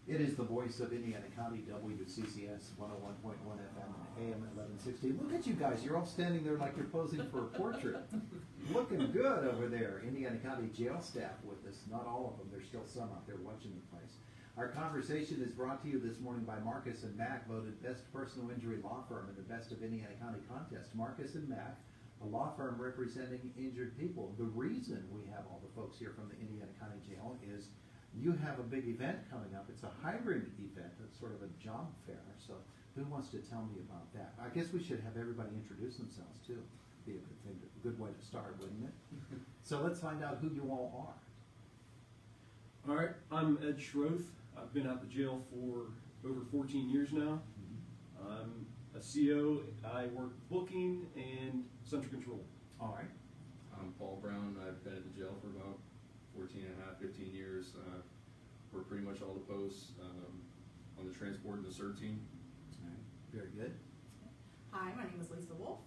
It is the voice of Indiana County, WCCS 101.1 FM and AM 1160. Look at you guys, you're all standing there like you're posing for a portrait. Looking good over there. Indiana County jail staff with us, not all of them, there's still some out there watching the place. Our conversation is brought to you this morning by Marcus and Mack, voted best personal injury law firm in the Best of Indiana County contest. Marcus and Mack, a law firm representing injured people. The reason we have all the folks here from the Indiana County Jail is you have a big event coming up. It's a hybrid event. It's sort of a job fair. So who wants to tell me about that? I guess we should have everybody introduce themselves too. Be a good thing, a good way to start, wouldn't it? So let's find out who you all are. All right, I'm Ed Schroth. I've been out the jail for over 14 years now. I'm a CO. I work booking and central control. All right. I'm Paul Brown. I've been at the jail for about 14 and a half, 15 years. We're pretty much all the posts on the transport and the CERT team. All right. Very good. Hi, my name is Lisa Wolf.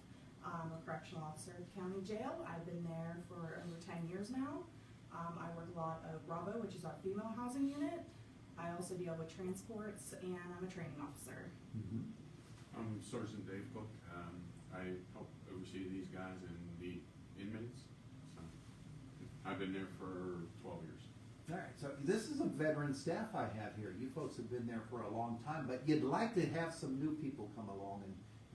I'm a correctional officer at the county jail. I've been there for over 10 years now. I work a lot of Bravo, which is our female housing unit. I also deal with transports, and I'm a training officer. Mm-hmm. I'm Sergeant Dave Cook. I help oversee these guys and the inmates. So I've been there for 12 years. All right, so this is a veteran staff I have here. You folks have been there for a long time, but you'd like to have some new people come along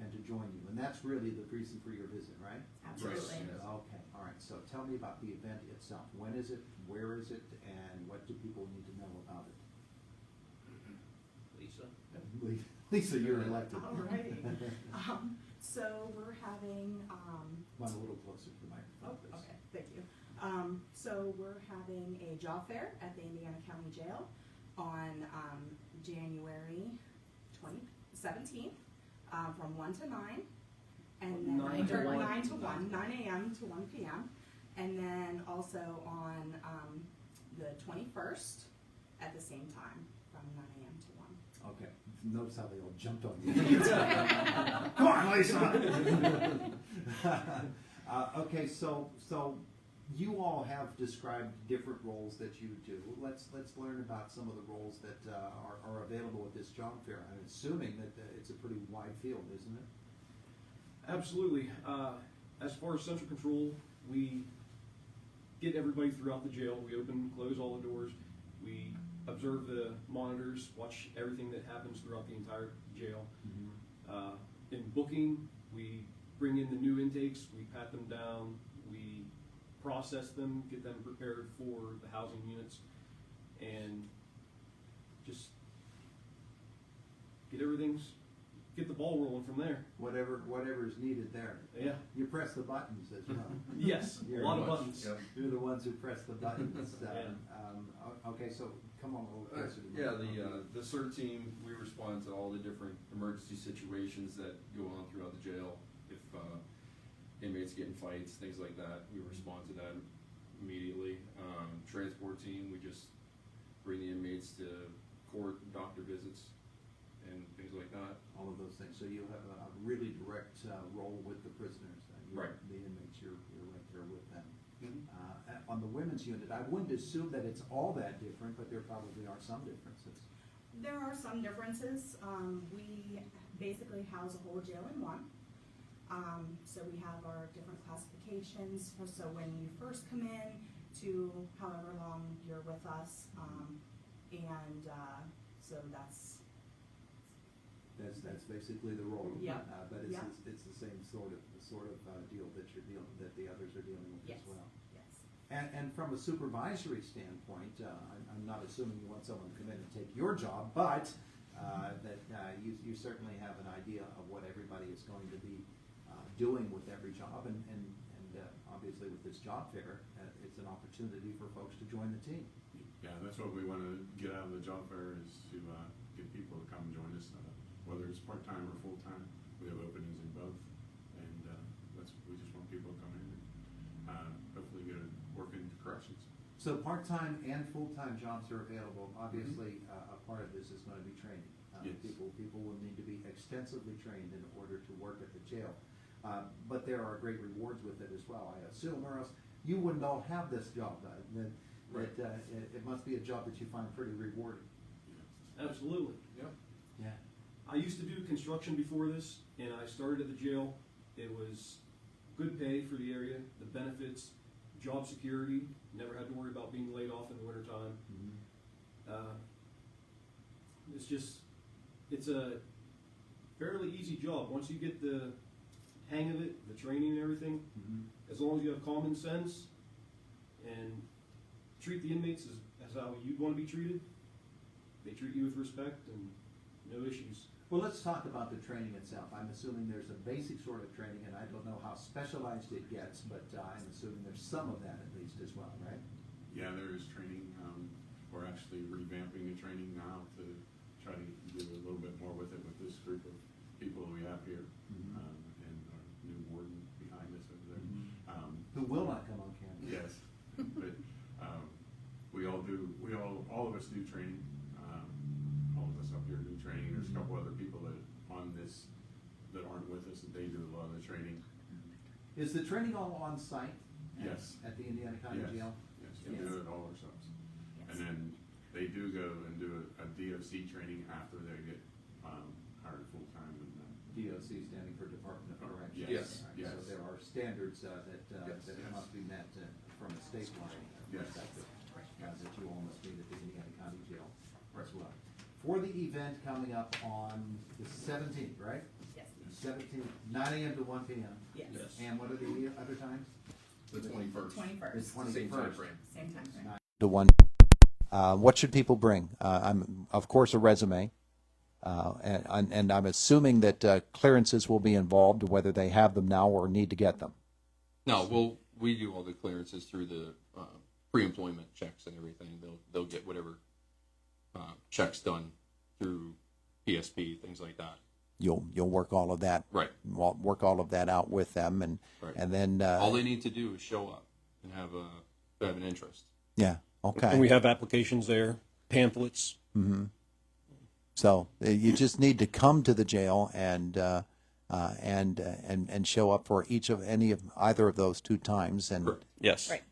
and to join you, and that's really the reason for your visit, right? Absolutely. Yes. Okay, all right, so tell me about the event itself. When is it, where is it, and what do people need to know about it? Lisa? Lisa, you're elected. All right. So we're having, Come on a little closer to the microphone, please. okay, thank you. So we're having a job fair at the Indiana County Jail on January 17th from 1 to 9. And then 9 to 1. 9 to 1, 9 a.m. to 1 p.m. And then also on the 21st at the same time from 9 a.m. to 1. Okay, notice how they all jumped on you. Come on, Lisa! Okay, so you all have described different roles that you do. Let's learn about some of the roles that are available at this job fair. I'm assuming that it's a pretty wide field, isn't it? Absolutely. As far as central control, we get everybody throughout the jail. We open and close all the doors. We observe the monitors, watch everything that happens throughout the entire jail. Mm-hmm. In booking, we bring in the new intakes, we pat them down, we process them, get them prepared for the housing units, and just get the ball rolling from there. Whatever is needed there. Yeah. You press the buttons as well. Yes, a Very lot of much, buttons. yep. You're the ones who press the buttons. Yeah. Okay, so come on a little closer. to the Yeah, microphone. the CERT team, we respond to all the different emergency situations that go on throughout the jail. If inmates get in fights, things like that, we respond to that immediately. Transport team, we just bring the inmates to court, doctor visits, and things like that. All of those things. So you have a really direct role with the prisoners. Right. The inmates, you're right there with them. On the women's unit, I wouldn't assume that it's all that different, but there probably are some differences. There are some differences. We basically house a whole jail in one. So we have our different classifications. So when you first come in to however long you're with us, so that's That's basically the role. Yeah. But Yeah. it's the same sort of deal that the others are dealing with yes, as well. yes. And from a supervisory standpoint, I'm not assuming you want someone to come in and take your job, but that you certainly have an idea of what everybody is going to be doing with every job, and obviously with this job fair, it's an opportunity for folks to join the team. Yeah, that's what we want to get out of the job fair is to get people to come join us, whether it's part-time or full-time. We have openings in both, and we just want people to come in and hopefully get to work in corrections. So part-time and full-time jobs are available. Obviously, a part of this is going to be training. Yes. People will need to be extensively trained in order to work at the jail. But there are great rewards with it as well, I assume, or else you wouldn't all have this job. Right. It must be a job that you find pretty rewarding. Absolutely. Yep. Yeah. I used to do construction before this, and I started at the jail. It was good pay for the area, the benefits, job security, never had to worry about being laid off in the wintertime. It's a fairly easy job. Once you get the hang of it, the training and everything, as long as you have common sense and treat the inmates as how you'd want to be treated, they treat you with respect and no issues. Well, let's talk about the training itself. I'm assuming there's a basic sort of training, and I don't know how specialized it gets, but I'm assuming there's some of that at least as well, right? Yeah, there is training. We're actually revamping the training now to try to do a little bit more with it with this group of people we have here, and our new warden behind us over there. Who will not come on campus. Yes, but all of us do training. All of us up here do training. There's a couple other people that aren't with us, and they do a lot of the training. Is the training all on site? Yes. At the Indiana County Yes. Jail? Yes, we Yes. do it all ourselves. Yes. And then they do go and do a DOC training after they get hired full-time. DOC standing for Department of Corrections. Yes. Right, Yes. So there are standards that Yes. must be met from a statewide Yes. perspective, that you all must meet at the Indiana County Jail as well. For the event coming up on the 17th, right? Yes. 17th, 9 a.m. to 1 p.m. Yes. Yes. And what are the other times? The 21st. 21st. Same time frame. Same time frame. To 1. What should people bring? I'm, of course, a resume. And I'm assuming that clearances will be involved, whether they have them now or need to get them. No, we do all the clearances through the pre-employment checks and everything. They'll get whatever checks done through PSP, things like that. You'll work all of that. Right. Work all of that out with them, and Right. and then All they need to do is show up and have an interest. yeah, okay. And we have applications there, pamphlets. So you just need to come to the jail and show up for either of those 2 times, and Correct. Yes. Right.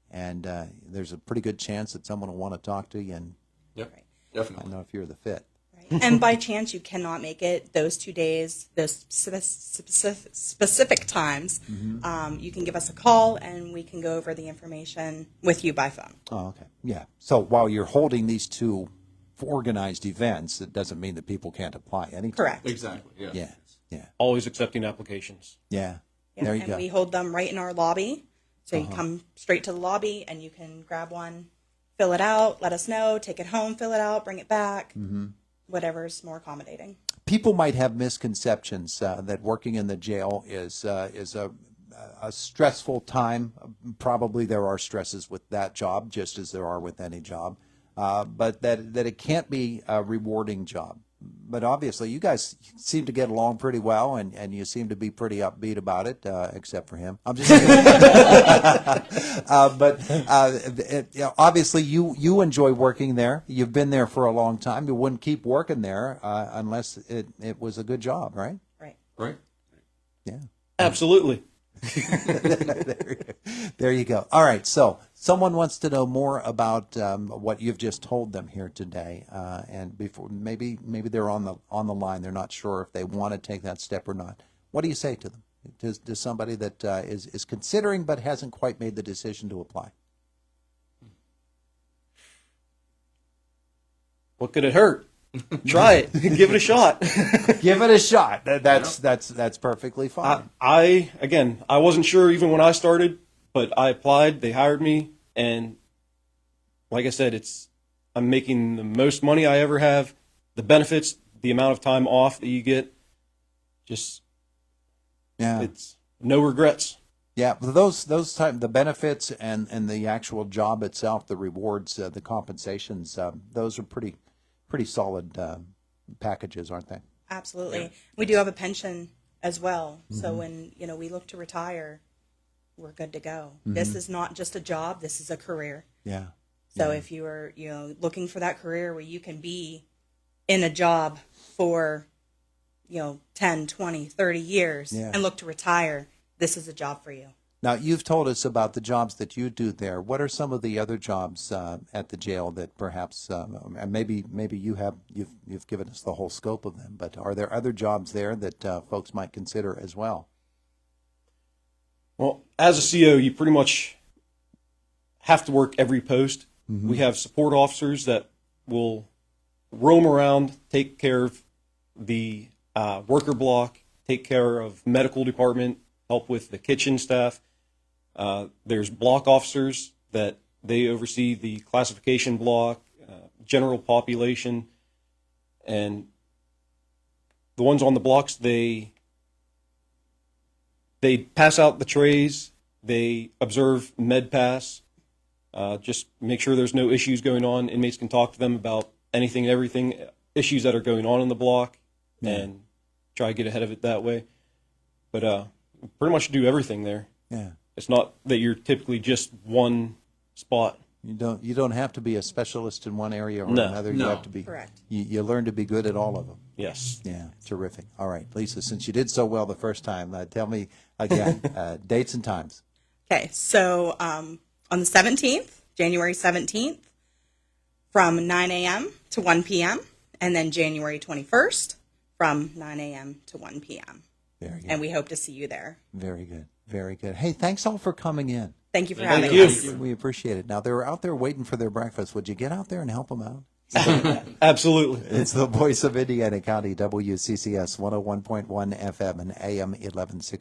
and there's a pretty good chance that someone will want to talk to you, and Yep. Right. I Definitely. know if you're the fit. Right. And by chance you cannot make it those 2 days, those specific times, you can give us a call and we can go over the information with you by phone. Oh, okay. Yeah. So while you're holding these 2 organized events, it doesn't mean that people can't apply anytime. Correct. Exactly. Yeah. Yeah. Yeah. Always accepting applications. Yeah. Yep, There you and go. we hold them right in our lobby. So you come straight to the lobby and you can grab one, fill it out, let us know, take it home, fill it out, bring it back, whatever's more accommodating. People might have misconceptions that working in the jail is a stressful time. Probably there are stresses with that job, just as there are with any job, but that it can't be a rewarding job. But obviously, you guys seem to get along pretty well, and you seem to be pretty upbeat about it, except for him. I'm just obviously, you enjoy working there. You've been there for a long time. You wouldn't keep working there unless it was a good job, right? Right. Right. Yeah. Absolutely. There you go. All right. So someone wants to know more about what you've just told them here today, and before maybe they're on the line. They're not sure if they want to take that step or not. What do you say to them? To somebody that is considering but hasn't quite made the decision to apply? What could it hurt? Try it. Give it a shot. Give it a shot. That's perfectly fine. I wasn't sure even when I started, but I applied. They hired me, and like I said, I'm making the most money I ever have. The benefits, the amount of time off that you get, just Yeah. it's no regrets. Yeah, those the benefits and the actual job itself, the rewards, the compensations, those are pretty solid packages, aren't they? Absolutely. We do have a pension as well. So when, we look to retire, we're good to go. This is not just a job, this is a career. Yeah. So if you are, looking for that career where you can be in a job for, 10, 20, 30 years Yeah. and look to retire, this is a job for you. Now, you've told us about the jobs that you do there. What are some of the other jobs at the jail that perhaps, and maybe you've given us the whole scope of them, but are there other jobs there that folks might consider as well? Well, as a CO, you pretty much have to work every post. Mm-hmm. We have support officers that will roam around, take care of the worker block, take care of medical department, help with the kitchen staff. There's block officers that they oversee the classification block, general population, and the ones on the blocks, they pass out the trays, they observe med pass, just make sure there's no issues going on. Inmates can talk to them about anything and everything, issues that are going on in the block, and try to get ahead of it that way. But pretty much do everything there. Yeah. It's not that you're typically just one spot. You don't have to be a specialist in one area or No. another. You No. have to be. Correct. You learn to be good at all of them. Yes. Yeah, terrific. All right, Lisa, since you did so well the first time, tell me again, dates and times. Okay, so on the 17th, January 17th, from 9 a.m. to 1 p.m., and then January 21st from 9 a.m. to 1 p.m. Very good. And we hope to see you there. Very good. Very good. Hey, thanks all for coming in. Thank you for Thank having you. us. We appreciate it. Now, they were out there waiting for their breakfast. Would you get out there and help them out? Absolutely. It's the voice of Indiana County, WCCS 101.1 FM and AM 1160.